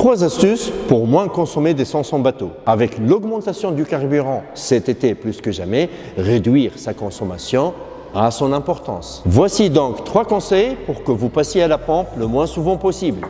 3 astuces pour moins consommer d'essence en bateau. Avec l'augmentation du carburant cet été plus que jamais, réduire sa consommation a son importance. Voici donc 3 conseils pour que vous passiez à la pompe le moins souvent possible.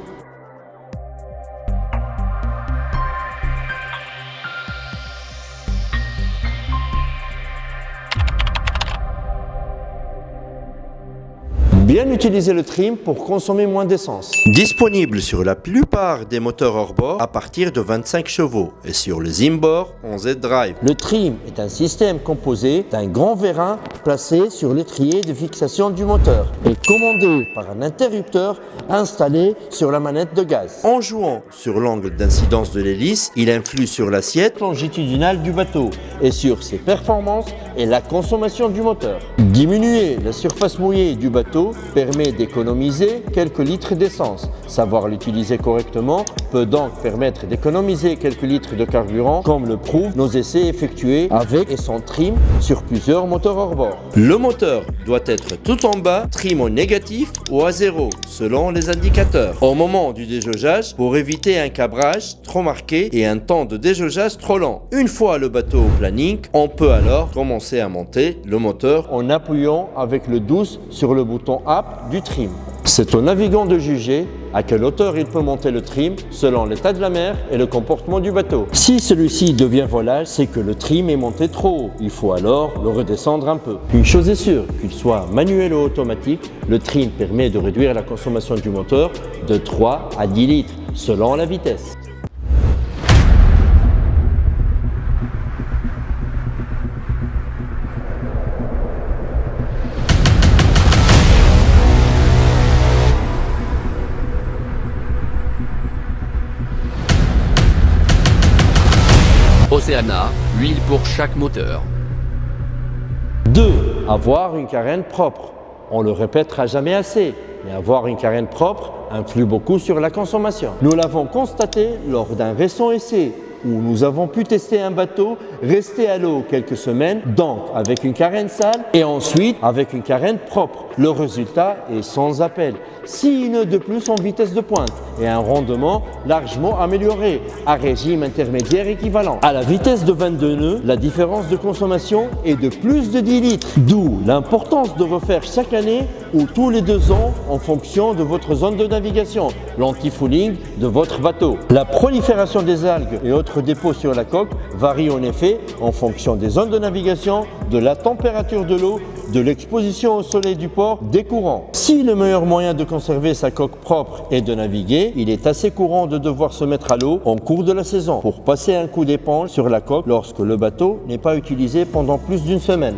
Bien utiliser le trim pour consommer moins d'essence. Disponible sur la plupart des moteurs hors-bord à partir de 25 chevaux et sur les inboard en Z-Drive. Le trim est un système composé d'un grand vérin placé sur l'étrier de fixation du moteur et commandé par un interrupteur installé sur la manette de gaz. En jouant sur l'angle d'incidence de l'hélice, il influe sur l'assiette longitudinale du bateau et sur ses performances et la consommation du moteur. Diminuer la surface mouillée du bateau permet d'économiser quelques litres d'essence. Savoir l'utiliser correctement peut donc permettre d'économiser quelques litres de carburant, comme le prouvent nos essais effectués avec et sans trim sur plusieurs moteurs hors-bord. Le moteur doit être tout en bas, trim au négatif ou à 0, selon les indicateurs. Au moment du déjaugeage, pour éviter un cabrage trop marqué et un temps de déjaugeage trop lent. Une fois le bateau au planning, on peut alors commencer à monter le moteur en appuyant avec le douce sur le bouton Up du trim. C'est au navigant de juger à quelle hauteur il peut monter le trim selon l'état de la mer et le comportement du bateau. Si celui-ci devient volage, c'est que le trim est monté trop haut. Il faut alors le redescendre un peu. Une chose est sûre, qu'il soit manuel ou automatique, le trim permet de réduire la consommation du moteur de 3 à 10 litres selon la vitesse. Oceana, huile pour chaque moteur. 2. Avoir une carène propre. On le répétera jamais assez, mais avoir une carène propre influe beaucoup sur la consommation. Nous l'avons constaté lors d'un récent essai où nous avons pu tester un bateau resté à l'eau quelques semaines, donc avec une carène sale et ensuite avec une carène propre. Le résultat est sans appel. 6 nœuds de plus en vitesse de pointe et un rendement largement amélioré à régime intermédiaire équivalent. À la vitesse de 22 nœuds, la différence de consommation est de plus de 10 litres. D'où l'importance de refaire chaque année ou tous les 2 ans en fonction de votre zone de navigation, l'anti-fouling de votre bateau. La prolifération des algues et autres dépôts sur la coque varie en effet en fonction des zones de navigation, de la température de l'eau, de l'exposition au soleil du port, des courants. Si le meilleur moyen de conserver sa coque propre est de naviguer, il est assez courant de devoir se mettre à l'eau en cours de la saison pour passer un coup d'éponge sur la coque lorsque le bateau n'est pas utilisé pendant plus d'une semaine.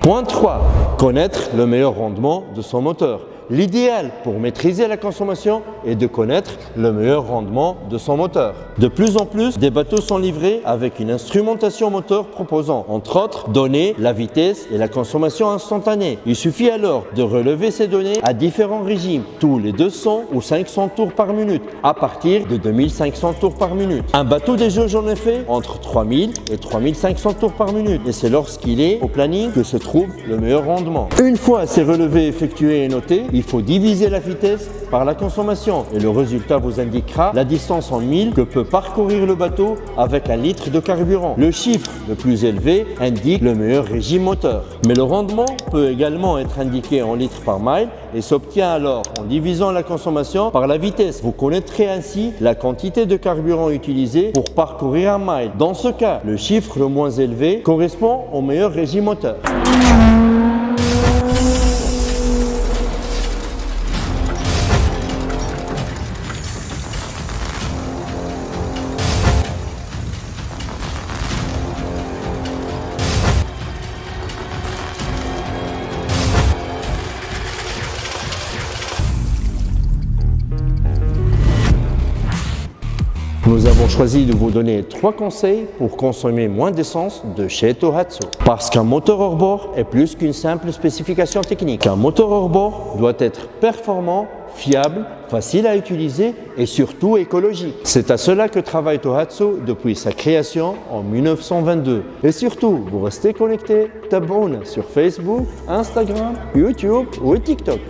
Point 3. Connaître le meilleur rendement de son moteur. L'idéal pour maîtriser la consommation est de connaître le meilleur rendement de son moteur. De plus en plus, des bateaux sont livrés avec une instrumentation moteur proposant, entre autres, données, la vitesse et la consommation instantanée. Il suffit alors de relever ces données à différents régimes, tous les 200 ou 500 tours par minute, à partir de 2500 tours par minute. Un bateau déjauge en effet entre 3000 et 3500 tours par minute, et c'est lorsqu'il est au planning que se trouve le meilleur rendement. Une fois ces relevés effectués et notés, il faut diviser la vitesse par la consommation et le résultat vous indiquera la distance en milles que peut parcourir le bateau avec 1 litre de carburant. Le chiffre le plus élevé indique le meilleur régime moteur. Mais le rendement peut également être indiqué en litres par mile et s'obtient alors en divisant la consommation par la vitesse. Vous connaîtrez ainsi la quantité de carburant utilisée pour parcourir 1 mile. Dans ce cas, le chiffre le moins élevé correspond au meilleur régime moteur. Nous avons choisi de vous donner 3 conseils pour consommer moins d'essence de chez Tohatsu. Parce qu'un moteur hors-bord est plus qu'une simple spécification technique. Un moteur hors-bord doit être performant, fiable, facile à utiliser et surtout écologique. C'est à cela que travaille Tohatsu depuis sa création en 1922. Et surtout, vous restez connectés, taboun sur Facebook, Instagram, YouTube ou TikTok.